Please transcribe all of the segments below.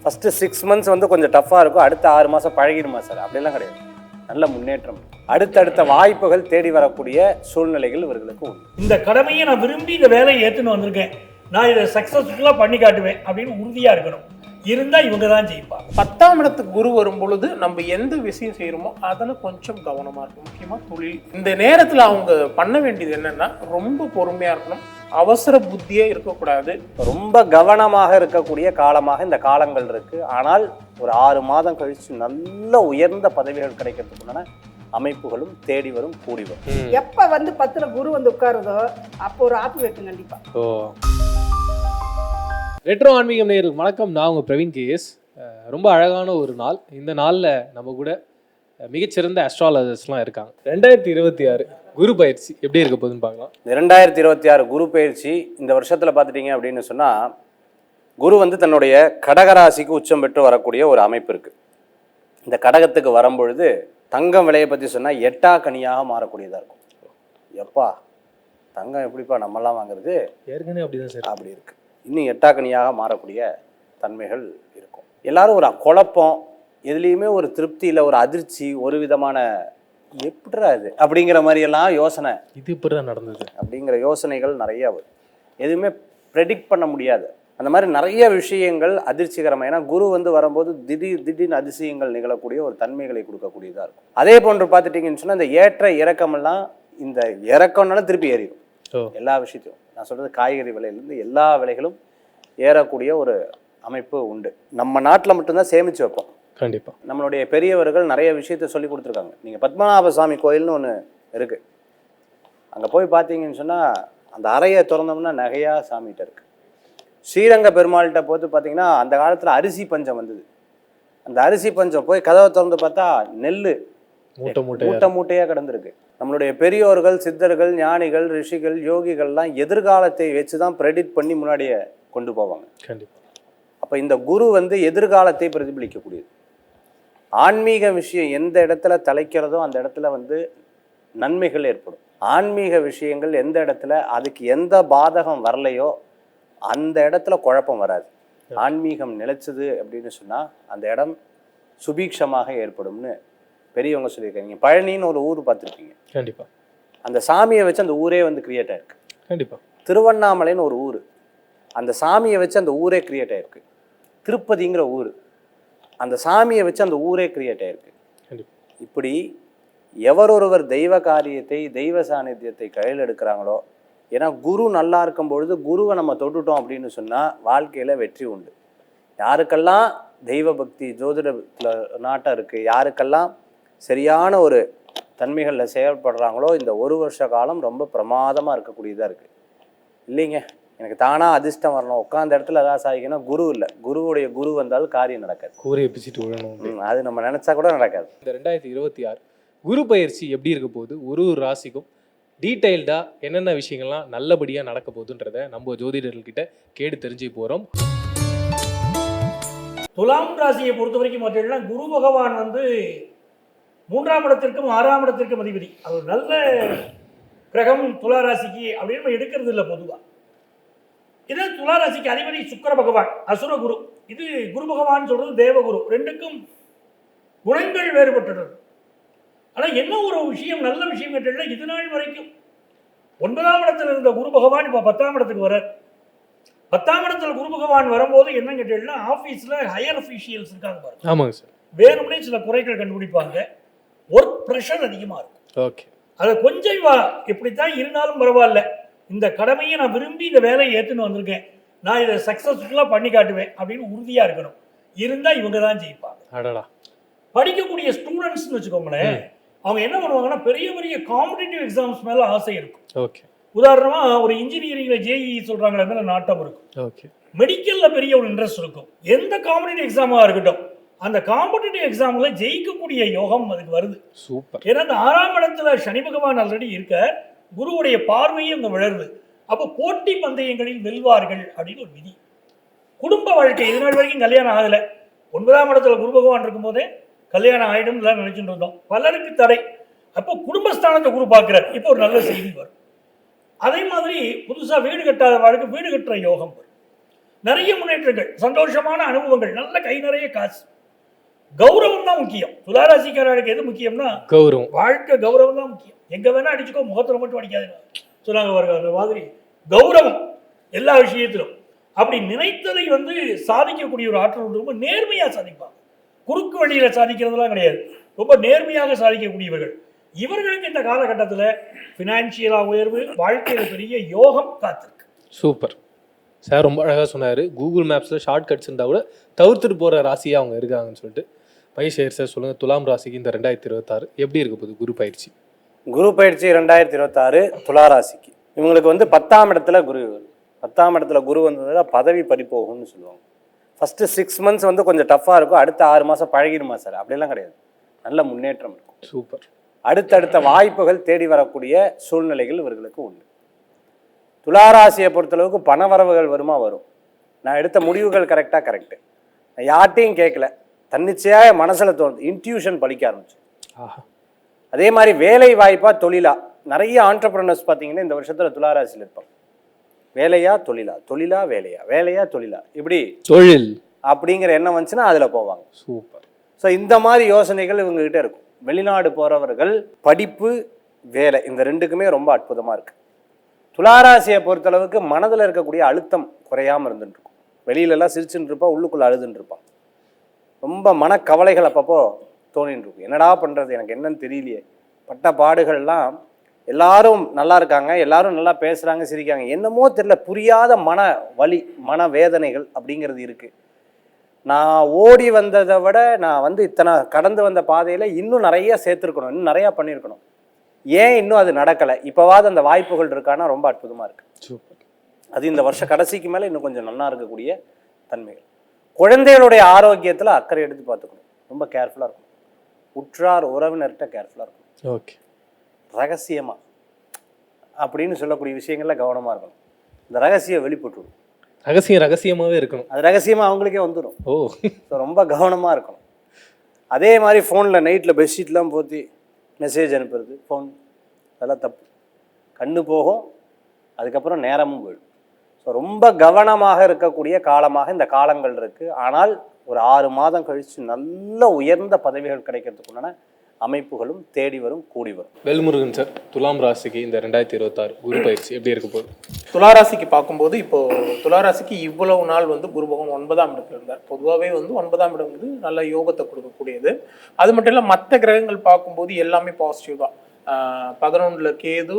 First 6 months வந்து கொஞ்சம் டஃப்பாக இருக்கும், அடுத்த 6 மாதம் பழகிடுமா சார்? அப்படிலாம் கிடையாது, நல்ல முன்னேற்றம், அடுத்தடுத்த வாய்ப்புகள் தேடி வரக்கூடிய சூழ்நிலைகள் இவர்களுக்கு உண்டு. இந்த கடமையை நான் விரும்பி இந்த வேலையை ஏற்றுன்னு வந்திருக்கேன், நான் இதை சக்ஸஸ்ஃபுல்லாக பண்ணி காட்டுவேன் அப்படின்னு உறுதியாக இருக்கணும். இருந்தால் இவங்க தான் ஜெயிப்பாங்க. 10ஆம் இடத்துக்கு குரு வரும் பொழுது நம்ம எந்த விஷயம் செய்யறோமோ அதில் கொஞ்சம் கவனமாக இருக்கும். முக்கியமாக தொழில். இந்த நேரத்தில் அவங்க பண்ண வேண்டியது என்னன்னா ரொம்ப பொறுமையாக இருக்கணும், அவசர புத்தியே இருக்கக்கூடாது. ரொம்ப கவனமாக இருக்கக்கூடிய காலமாக இந்த காலங்கள் இருக்கு. ஆனால் ஒரு 6 மாதம் கழிச்சு நல்ல உயர்ந்த பதவிகள் கிடைக்கிறதுக்குண்டான அமைப்புகளும் தேடி வரும், கூடி வரும். எப்ப வந்து 10ல குரு வந்து உட்காருதோ அப்போ ஒரு ஆப்பு வைக்கும் கண்டிப்பா. ரெட்ரோ ஆன்மீகம் நேயர்களுக்கு வணக்கம். நான் உங்கள் பிரவீன் கேஎஸ். ரொம்ப அழகான ஒரு நாள். இந்த நாளில் நம்ம கூட மிகச்சிறந்த அஸ்ட்ராலஜர்ஸ்லாம் இருக்காங்க. 2026 குரு பயிற்சி எப்படி இருக்க போகுதுன்னு பார்க்கலாம். 2026 குரு பயிற்சி இந்த வருஷத்தில் பார்த்துட்டிங்க அப்படின்னு சொன்னால், குரு வந்து தன்னுடைய கடகராசிக்கு உச்சம் பெற்று வரக்கூடிய ஒரு அமைப்பு இருக்குது. இந்த கடகத்துக்கு வரும்பொழுது தங்கம் விலையை பற்றி சொன்னால் 8ஆ கனியாக மாறக்கூடியதாக இருக்கும். எப்பா தங்கம் எப்படிப்பா நம்மளாம் வாங்குறது? ஏற்கனவே அப்படிதான் சார். அப்படி இருக்குது. இன்னும் 8ஆ கனியாக மாறக்கூடிய தன்மைகள் இருக்கும். எல்லாரும் ஒரு குழப்பம், எதுலேயுமே ஒரு திருப்தி இல்லை, ஒரு அதிர்ச்சி, ஒரு விதமான எப்படிரா இது அப்படிங்கிற மாதிரியெல்லாம் யோசனை, இது இப்படி தான் நடந்தது அப்படிங்கிற யோசனைகள் நிறைய வரும். எதுவுமே ப்ரெடிக்ட் பண்ண முடியாது. அந்த மாதிரி நிறைய விஷயங்கள் அதிர்ச்சிகரமாக, ஏன்னா குரு வந்து வரும்போது திடீர்னு அதிசயங்கள் நிகழக்கூடிய ஒரு தன்மைகளை கொடுக்கக்கூடியதாக இருக்கும். அதே போன்று பார்த்துட்டிங்கன்னு சொன்னால் இந்த ஏற்ற இறக்கமெல்லாம், இந்த இறக்கம்னாலும் திருப்பி ஏறிடும் எல்லா விஷயத்தையும். நான் சொல்கிறது காய்கறி விலையிலேருந்து எல்லா விலைகளும் ஏறக்கூடிய ஒரு அமைப்பு உண்டு. நம்ம நாட்டில் மட்டும்தான் சேமித்து வைப்போம். கண்டிப்பாக நம்மளுடைய பெரியவர்கள் நிறைய விஷயத்த சொல்லி கொடுத்துருக்காங்க. நீங்கள் பத்மநாப சாமி கோயில்னு ஒன்று இருக்குது, அங்கே போய் பார்த்தீங்கன்னு சொன்னால் அந்த அறையை திறந்தோம்னா நகையாக சாமிகிட்ட இருக்குது. ஸ்ரீரங்க பெருமாள்கிட்ட போட்டு பார்த்தீங்கன்னா அந்த காலத்தில் அரிசி பஞ்சம் வந்தது. அந்த அரிசி பஞ்சம் போய் கதவை திறந்து பார்த்தா நெல் மூட்டையாக கிடந்திருக்கு. நம்மளுடைய பெரியோர்கள், சித்தர்கள், ஞானிகள், ரிஷிகள், யோகிகள்லாம் எதிர்காலத்தை வச்சு தான் ப்ரெடிக்ட் பண்ணி முன்னாடியே கொண்டு போவாங்க. கண்டிப்பாக. அப்போ இந்த குரு வந்து எதிர்காலத்தை பிரதிபலிக்கக்கூடியது. ஆன்மீக விஷயம் எந்த இடத்துல தலைக்கிறதோ அந்த இடத்துல வந்து நன்மைகள் ஏற்படும். ஆன்மீக விஷயங்கள் எந்த இடத்துல அதுக்கு எந்த பாதகம் வரலையோ அந்த இடத்துல குழப்பம் வராது. ஆன்மீகம் நிலைச்சது அப்படின்னு சொன்னால் அந்த இடம் சுபீக்ஷமாக ஏற்படும்னு பெரியவங்க சொல்லியிருக்காங்க. நீங்கள் பழனின்னு ஒரு ஊர் பார்த்துருப்பீங்க. கண்டிப்பாக. அந்த சாமியை வச்சு அந்த ஊரே வந்து கிரியேட் ஆயிருக்கு. கண்டிப்பாக. திருவண்ணாமலைன்னு ஒரு ஊர், அந்த சாமியை வச்சு அந்த ஊரே கிரியேட் ஆயிருக்கு. திருப்பதிங்கிற ஊர், அந்த சாமியை வச்சு அந்த ஊரே கிரியேட் ஆயிருக்கு. இப்படி எவரொருவர் தெய்வ காரியத்தை, தெய்வ சாநித்தியத்தை கையில் எடுக்கிறாங்களோ, ஏன்னா குரு நல்லா இருக்கும் பொழுது குருவை நம்ம தொட்டுட்டோம் அப்படின்னு சொன்னால் வாழ்க்கையில் வெற்றி உண்டு. யாருக்கெல்லாம் தெய்வ பக்தி ஜோதிடத்தில் நாட்டம் இருக்குது, யாருக்கெல்லாம் சரியான ஒரு தன்மைகளில் செயல்படுறாங்களோ இந்த ஒரு வருஷ காலம் ரொம்ப பிரமாதமாக இருக்கக்கூடியதாக இருக்குது. இல்லைங்க எனக்கு தானாக அதிர்ஷ்டம் வரணும், உட்காந்த இடத்துல ஏதாவது சாதிக்கணும், குரு இல்லை. குருவுடைய குரு வந்தாலும் காரியம் நடக்காது. கூரையை பிச்சுட்டு விழணும், அது நம்ம நினச்சா கூட நடக்காது. இந்த 2026 குரு பயிற்சி எப்படி இருக்க போகுது, ஒரு ராசிக்கும் டீட்டெயில்டாக என்னென்ன விஷயங்கள்லாம் நல்லபடியாக நடக்க போகுதுன்றதை நம்ம ஜோதிடர்கள்கிட்ட கேட்டு தெரிஞ்சு போகிறோம். துலாம் ராசியை பொறுத்த வரைக்கும் பார்த்தீங்கன்னா குரு பகவான் வந்து 3ஆம் இடத்திற்கும் 6ஆம் இடத்திற்கும் அதிபதி. அது ஒரு நல்ல கிரகம் துலா ராசிக்கு அப்படின்னு நம்ம எடுக்கிறது இல்லை பொதுவாக. இது துலா ராசிக்கு அதிபதி சுக்கிர பகவான், அசுர குரு. இது குரு பகவான் சொல்றது தேவகுரு. ரெண்டுக்கும் குணங்கள் வேறுபட்டது. ஆனால் என்ன ஒரு விஷயம், நல்ல விஷயம் கேட்டீங்கன்னா, இது நாள் வரைக்கும் 9ஆம் இடத்துல இருந்த குரு பகவான் இப்போ 10ஆம் இடத்துக்கு வரார். 10ஆம் இடத்துல குரு பகவான் வரும்போது என்ன கேட்டீங்கன்னா, ஆஃபீஸில் ஹையர் அஃபீஷியல்ஸ் இருக்காங்க பாருங்க. ஆமாங்க சார். வேணும்னே சில குறைகள் கண்டுபிடிப்பாங்க. ஒர்க் ப்ரெஷர் அதிகமாக இருக்கும். ஓகே, அதை கொஞ்சம் எப்படித்தான் இருந்தாலும் பரவாயில்ல, இந்த கடமையை நான் விரும்பி இந்த வேலையை ஏற்றுன்னு வந்திருக்கேன், நான் இதை சக்ஸஸ்ஃபுல்லாக பண்ணி காட்டுவேன் அப்படின்னு உறுதியாக இருக்கணும். இருந்தால் இவங்க தான் ஜெயிப்பாங்க. அடடா. படிக்கக்கூடிய ஸ்டூடெண்ட்ஸ்னு வச்சுக்கோங்களேன், அவங்க என்ன பண்ணுவாங்கன்னா பெரிய பெரிய காம்படிட்டிவ் எக்ஸாம்ஸ் மேலே ஆசை இருக்கும். ஓகே. உதாரணமாக ஒரு இன்ஜினியரிங்கில் ஜேஇ சொல்கிறாங்களே மேலே நாட்டம் இருக்கும். ஓகே. மெடிக்கலில் பெரிய ஒரு இன்ட்ரெஸ்ட் இருக்கும். எந்த காம்படிட்டிவ் எக்ஸாமாக இருக்கட்டும், அந்த காம்படிட்டிவ் எக்ஸாமில் ஜெயிக்கக்கூடிய யோகம் அதுக்கு வருது. சூப்பர். ஏன்னா அந்த 6ஆம் இடத்துல சனி பகவான் ஆல்ரெடி இருக்க, குருவுடைய பார்வையும் அங்கே விளருது. அப்போ போட்டி பந்தயங்களில் வெல்வார்கள் அப்படின்னு ஒரு விதி. குடும்ப வாழ்க்கை இது நாள் வரைக்கும் கல்யாணம் ஆகலை, 9ஆம் இடத்துல குரு பகவான் இருக்கும்போதே கல்யாணம் ஆகிடும் எல்லாம் நினைச்சுட்டு இருந்தோம். பலருக்கு தடை. அப்போ குடும்பஸ்தானத்தை குரு பார்க்குறார். இப்போ ஒரு நல்ல செய்தி வரும். அதே மாதிரி புதுசாக வீடு கட்டாத வாழ்க்கை வீடு கட்டுற யோகம் வரும். நிறைய முன்னேற்றங்கள், சந்தோஷமான அனுபவங்கள், நல்ல கை நிறைய காசு. கௌரவம் தான் முக்கியம். துளாராசிக்காரருக்கு எது முக்கியம்னா கௌரவம், வாழ்க்கை கௌரவம் தான் முக்கியம். எங்க வேணா அடிச்சுக்கோ, முகத்துல மட்டும் அடிக்காதுங்க சொன்னாங்க பாருங்க. அந்த மாதிரி கௌரவம் எல்லா விஷயத்திலும். அப்படி நினைத்ததை சாதிக்கக்கூடிய ஒரு ஆற்றல் உண்டு. ரொம்ப நேர்மையா சாதிப்பாங்க. குறுக்கு வழியில சாதிக்கிறதுலாம் கிடையாது. ரொம்ப நேர்மையாக சாதிக்கக்கூடியவர்கள். இவர்களுக்கு இந்த காலகட்டத்தில் ஃபினான்ஷியலா உயர்வு, வாழ்க்கையில பெரிய யோகம் காத்திருக்கு. சூப்பர் சார், ரொம்ப அழகாக சொன்னார். கூகுள் மேப்ஸில் ஷார்ட் கட்ஸ் இருந்தால் கூட தவிர்த்துட்டு போகிற ராசியாக அவங்க இருக்காங்கன்னு சொல்லிட்டு. மகேஷ் சார் சொல்லுங்கள், துலாம் ராசிக்கு இந்த 2026 எப்படி இருக்க போகுது குரு பயிற்சி? குரு பயிற்சி 2026 துளாராசிக்கு இவங்களுக்கு 10ஆம் இடத்துல குரு. 10ஆம் இடத்துல குரு வந்ததுல பதவி பறிப்போகும்னு சொல்லுவாங்க. ஃபஸ்ட்டு 6 months கொஞ்சம் டஃப்பாக இருக்கும். அடுத்த 6 மாதம் பழகிடுமா சார்? அப்படிலாம் கிடையாது. நல்ல முன்னேற்றம் இருக்கும். சூப்பர். அடுத்தடுத்த வாய்ப்புகள் தேடி வரக்கூடிய சூழ்நிலைகள் இவர்களுக்கு உண்டு. துளாராசியை பொறுத்தளவுக்கு பண வரவுகள் வரும். நான் எடுத்த முடிவுகள் கரெக்டு. நான் யார்ட்டையும் கேட்கல, தன்னிச்சையாக மனசில் தோணுது, இன்ட்யூஷன் படிக்க ஆரம்பிச்சு. அதே மாதிரி வேலை வாய்ப்பா தொழிலா, நிறைய ஆண்டர்பிரனர்ஸ் பார்த்தீங்கன்னா இந்த வருஷத்துல துளாராசியில் இருப்பாங்க. வேலையா தொழிலா, தொழிலா வேலையா, வேலையா தொழிலா, இப்படி தொழில் அப்படிங்கிற எண்ணம் வந்துச்சுன்னா அதில் போவாங்க. சூப்பர். ஸோ இந்த மாதிரி யோசனைகள் இவங்ககிட்ட இருக்கும். வெளிநாடு போகிறவர்கள் படிப்பு வேலை இந்த ரெண்டுக்குமே ரொம்ப அற்புதமாக இருக்குது. துளாராசியை பொறுத்தளவுக்கு மனதில் இருக்கக்கூடிய அழுத்தம் குறையாமல் இருந்துட்டு இருக்கும். வெளியிலலாம் சிரிச்சுட்டு இருப்பான், உள்ளுக்குள்ளே அழுதுன்னு இருப்பான். ரொம்ப மனக்கவலைகள் அப்பப்போ தோணின்னு இருக்கும். என்னடா பண்ணுறது, எனக்கு என்னன்னு தெரியலையே. பட்ட பாடுகள்லாம், எல்லாரும் நல்லா இருக்காங்க, எல்லாரும் நல்லா பேசுகிறாங்க, சிரிக்காங்க, என்னமோ தெரியல, புரியாத மன வலி, மன வேதனைகள் அப்படிங்கிறது இருக்குது. நான் ஓடி வந்ததை விட நான் இத்தனை கடந்து வந்த பாதையில் இன்னும் நிறைய சேர்த்துருக்கணும், இன்னும் நிறையா பண்ணியிருக்கணும். ஏன் இன்னும் அது நடக்கலை? இப்போவாது அந்த வாய்ப்புகள் இருக்கான்னா ரொம்ப அற்புதமாக இருக்குது. சூப்பர். அது இந்த வருஷ கடைசிக்கு மேலே இன்னும் கொஞ்சம் நல்லா இருக்கக்கூடிய தன்மைகள். குழந்தைகளுடைய ஆரோக்கியத்தில் அக்கறை எடுத்து பார்த்துக்கணும். ரொம்ப கேர்ஃபுல்லாக இருக்கணும். உற்றார் உறவினர்கிட்ட கேர்ஃபுல்லாக இருக்கணும். ஓகே. ரகசியமாக அப்படின்னு சொல்லக்கூடிய விஷயங்களில் கவனமாக இருக்கணும். இந்த ரகசியம் வெளிப்பட்டுடும். ரகசியமாகவே இருக்கணும். அது ரகசியமாக அவங்களுக்கே வந்துடும். ஓ, ஸோ ரொம்ப கவனமாக இருக்கணும். அதே மாதிரி ஃபோனில் நைட்டில் பெட்ஷீட்லாம் போற்றி மெசேஜ் அனுப்புறது, ஃபோன், அதெல்லாம் தப்பு. கண்ணு போகும், அதுக்கப்புறம் நேரமும் போயிடும். ஸோ ரொம்ப கவனமாக இருக்கக்கூடிய காலமாக இந்த காலங்கள் இருக்குது. ஆனால் ஒரு 6 மாதம் கழித்து நல்ல உயர்ந்த பதவிகள் கிடைக்கிறதுக்குண்டான அமைப்புகளும் தேடி வரும், கூடி வரும். வேல்முருகன் சார், துலாம் ராசிக்கு இந்த 2026 குரு பயிற்சி எப்படி இருக்க போகுது? துளாராசிக்கு பார்க்கும்போது இப்போ துளாராசிக்கு இவ்வளவு நாள் குரு பகவான் 9ஆம் இடத்துல இருந்தார். பொதுவாகவே 9ஆம் இடம் நல்ல யோகத்தை கொடுக்கக்கூடியது. அது மட்டும் இல்லை, மற்ற கிரகங்கள் பார்க்கும்போது எல்லாமே பாசிட்டிவ் தான். 11ல் கேது,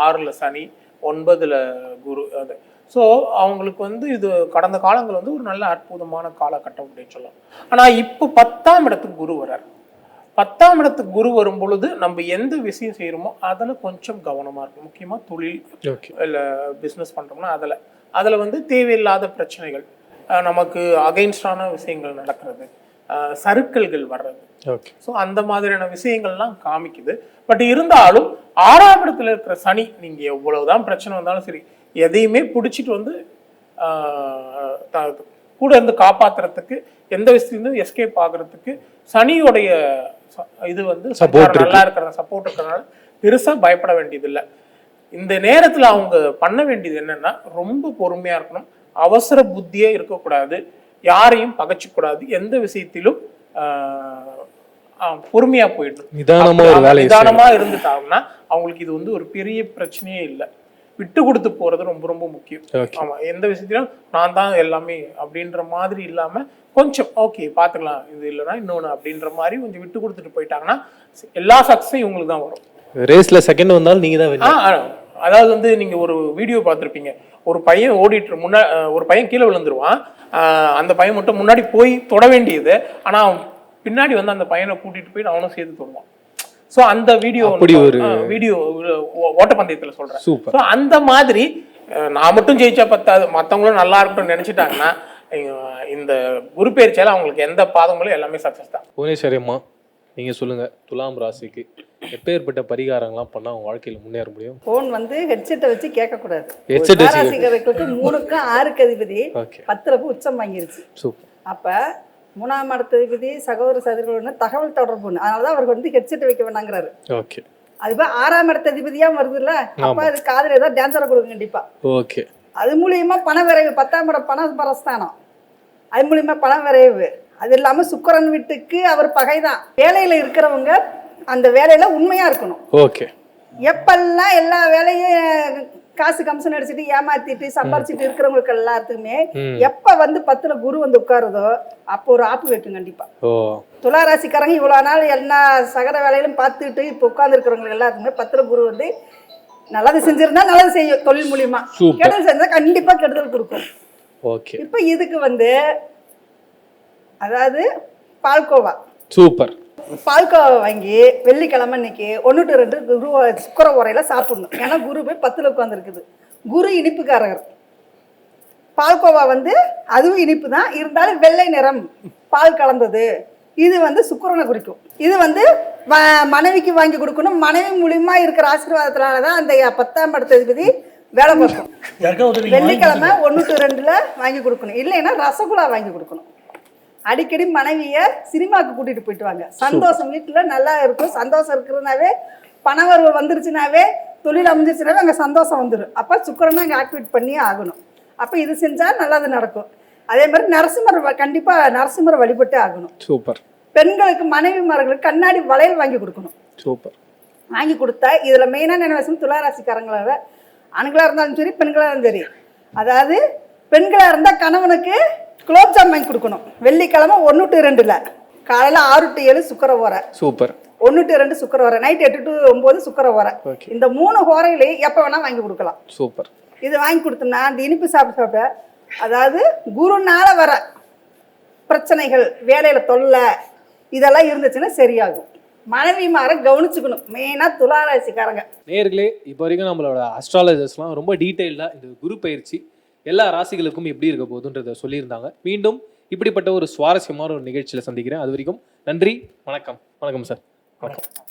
6ல் சனி, 9ல் குரு. அது ஸோ அவங்களுக்கு இது கடந்த காலங்கள் ஒரு நல்ல அற்புதமான காலகட்டம் அப்படின்னு சொல்லலாம். ஆனால் இப்போ 10ஆம் இடத்துக்கு குரு வர்றார். 10ஆம் இடத்துக்கு குரு வரும் பொழுது நம்ம எந்த விஷயம் செய்கிறோமோ அதில் கொஞ்சம் கவனமாக இருக்கும். முக்கியமாக தொழில் இல்லை பிஸ்னஸ் பண்ணுறோம்னா அதில் தேவையில்லாத பிரச்சனைகள், நமக்கு அகைன்ஸ்டான விஷயங்கள் நடக்கிறது, சறுக்கல்கள் வர்றது. ஸோ அந்த மாதிரியான விஷயங்கள்லாம் காமிக்குது. பட் இருந்தாலும் 6ஆம் இடத்துல இருக்கிற சனி, நீங்கள் எவ்வளவுதான் பிரச்சனை வந்தாலும் சரி, எதையுமே பிடிச்சிட்டு கூட இருந்து காப்பாத்துறதுக்கு, எந்த விஷயத்துலேருந்து எஸ்கேப் ஆகுறதுக்கு சனியோடைய இது நல்லா இருக்கிற சப்போர்ட் இருக்கிறதுனால பெருசா பயப்பட வேண்டியது இல்லை. இந்த நேரத்துல அவங்க பண்ண வேண்டியது என்னன்னா, ரொம்ப பொறுமையா இருக்கணும், அவசர புத்தியே இருக்கக்கூடாது, யாரையும் பகைச்சிக்கூடாது, எந்த விஷயத்திலும் பொறுமையா போயிட்டு நிதானமா இருந்துட்டாங்கன்னா அவங்களுக்கு இது ஒரு பெரிய பிரச்சனையே இல்லை. விட்டு கொடுத்து போறது ரொம்ப ரொம்ப முக்கியம். ஆமா, எந்த விஷயத்திலும் நான் தான் எல்லாமே அப்படின்ற மாதிரி இல்லாம கொஞ்சம் ஓகே பாத்துக்கலாம், இது இல்லைன்னா இன்னொன்னு அப்படின்ற மாதிரி கொஞ்சம் விட்டு கொடுத்துட்டு போயிட்டாங்கன்னா எல்லா சக்சஸும் இவங்களுக்கு தான் வரும். ரேஸ்ல செகண்ட் வந்தாலும் நீங்க தான். அதாவது நீங்க ஒரு வீடியோ பார்த்துருப்பீங்க, ஒரு பையன் ஓடிட்டு ஒரு பையன் கீழே விழுந்துருவான். அந்த பையன் மட்டும் முன்னாடி போய் தொட வேண்டியது, ஆனா பின்னாடி அந்த பையனை கூட்டிட்டு போய் அவனும் சேர்த்து தொடுவான். ஸோ அந்த வீடியோ ஓட்டப்பந்தயத்தில் சொல்றேன். ஸோ அந்த மாதிரி நான் மட்டும் ஜெயிச்சா பத்தாது, மற்றவங்களும் நல்லா இருக்கணும்னு நினைச்சிட்டாங்கன்னா இந்த குரு பயிற்சியால அவங்களுக்கு எந்த பாதங்களும் எல்லாமே சக்சஸ் தான். புவனேஸ்வரி அம்மா, நீங்க சொல்லுங்க, துலாம் ராசிக்கு எப்பேற்பட்ட பரிகாரங்கள்லாம் பண்ணா அவங்க வாழ்க்கையில முன்னேற முடியும்? போன் ஹெட்செட்டை வச்சு கேட்கக்கூடாது. ஹெட்செட் ராசிகளுக்கு 3க்கும் 6க்கு அதிபதி 10ல் உச்சம் வாங்கிருச்சு. அப்ப 3ஆம் இடத்ததிபதி சகோதர சகோதரிகள் தகவல் தொடர்பு, அதனாலதான் அவருக்கு ஹெட்செட் வைக்க வேண்டாங்கிறாரு. அது 6ஆம் இடத்ததிபதியா வருது இல்ல, அப்ப அது காதுல ஏதாவது டான்ஸரை கொடுங்க கண்டிப்பா. அது மூலியமா பண விரைவு, 10ஆம் இடம் பண பரஸ்தானம், அது மூலியமா பண விரைவு. அது இல்லாம சுக்கிரன் வீட்டுக்கு அவர் பகைதான். வேலையில இருக்கிறவங்க அந்த வேலையில உண்மையா இருக்கணும். ஓகே. எப்பெல்லாம் எல்லா வேலையும் காசு கமிஷன் அடிச்சுட்டு ஏமாத்திட்டு சம்பாரிச்சிட்டு இருக்கிறவங்களுக்கு எல்லாத்துக்குமே எப்ப வந்து 10ல குரு வந்து உட்காருதோ அப்போ ஒரு ஆப்பு வைக்கும் கண்டிப்பா. துளாராசிக்காரங்க இவ்வளவு நாள் எல்லா சகல வேலையிலும் பார்த்துட்டு இப்ப உட்கார்ந்து இருக்கிறவங்களுக்கு எல்லாத்துக்குமே 10ல குரு வந்து நல்லது செஞ்சிருந்தா நல்லது செய்யும், தொழில் மூலியமா. கெடுதல் செஞ்சா கண்டிப்பா கெடுதல் கொடுக்கும். இப்ப இதுக்கு வந்து அதாவது பால்கோவா, சூப்பர், பால்கோவா வாங்கி வெள்ளிக்கிழமை இன்னைக்கு 1 to 2 குரு சுக்கிர உரையில சாப்பிடணும். ஏன்னா குரு போய் 10ல உட்காந்துருக்குது. குரு இனிப்புக்காரகர். பால்கோவா வந்து அதுவும் இனிப்பு தான், இருந்தாலும் வெள்ளை நிறம் பால் கலந்தது. இது வந்து சுக்கிரனை குறிக்கும். இது வந்து மனைவிக்கு வாங்கி கொடுக்கணும். மனைவி மூலியமா இருக்கிற ஆசீர்வாதத்தினாலதான் அந்த 10ஆம் இடத்ததிபதி வேலை பார்க்கும். வெள்ளிக்கிழமை 1 to 2ல வாங்கி கொடுக்கணும். இல்லைன்னா ரசகுல்லா வாங்கி கொடுக்கணும். அடிக்கடி மனைவிய சினிமாவுக்கு கூட்டிட்டு போயிட்டு வாங்க. சந்தோஷம் வீட்டுல நல்லா இருக்கும். சந்தோஷம் இருக்கிறதுனாவே பணவரவு வந்துருச்சுனாவே தொழில் அமைஞ்சிருச்சுனாவே அங்க சந்தோஷம் வந்துடும். அப்ப சுக்கிரனை அங்க ஆக்டிவேட் பண்ணியே ஆகணும். அப்ப இது செஞ்சா நல்லது நடக்கும். அதே மாதிரி நரசிம்மர் கண்டிப்பா நரசிம்மர் வழிபட்டே ஆகணும். சூப்பர். பெண்களுக்கு மனைவிமார்களுக்கு கண்ணாடி வளையல் வாங்கி கொடுக்கணும். சூப்பர். வாங்கி கொடுத்தா இதுல மெயினா நினைவசம் துளாராசிக்காரங்களால ஆண்களா இருந்தாலும் சரி பெண்களா இருந்தாலும் சரி, அதாவது பெண்களா இருந்தா கணவனுக்கு குலோப்ஜாம் வாங்கி கொடுக்கணும். வெள்ளிக்கிழமை 1 to 2ல காலையில 6 to 7 சுக்கிர ஓரை. சூப்பர். 1 to 2 சுக்கிர ஓரை, நைட் 8 to 9 சுக்கிர ஓரை. இந்த 3 ஹோரையிலே எப்ப வேணா வாங்கி கொடுக்கலாம். சூப்பர். இது வாங்கி கொடுத்தோம்னா அந்த இனிப்பு சாப்பிட அதாவது குருனால வர பிரச்சனைகள், வேலையில தொல்லை இதெல்லாம் இருந்துச்சுன்னா சரியாகும். மனைவிமாரை கவனிச்சுக்கணும். மெயினா துளாராசிக்காரங்க. நேயர்களே, இப்போ வரைக்கும் நம்மளோட அஸ்ட்ராலஜர்ஸ்லாம் ரொம்ப டீட்டெயில்டாக இந்த குரு பயிற்சி எல்லா ராசிகளுக்கும் எப்படி இருக்க போகுதுன்றதை சொல்லியிருந்தாங்க. மீண்டும் இப்படிப்பட்ட ஒரு சுவாரஸ்யமான ஒரு நிகழ்ச்சியில் சந்திக்கிறேன். அது வரைக்கும் நன்றி, வணக்கம். வணக்கம் சார். வணக்கம்.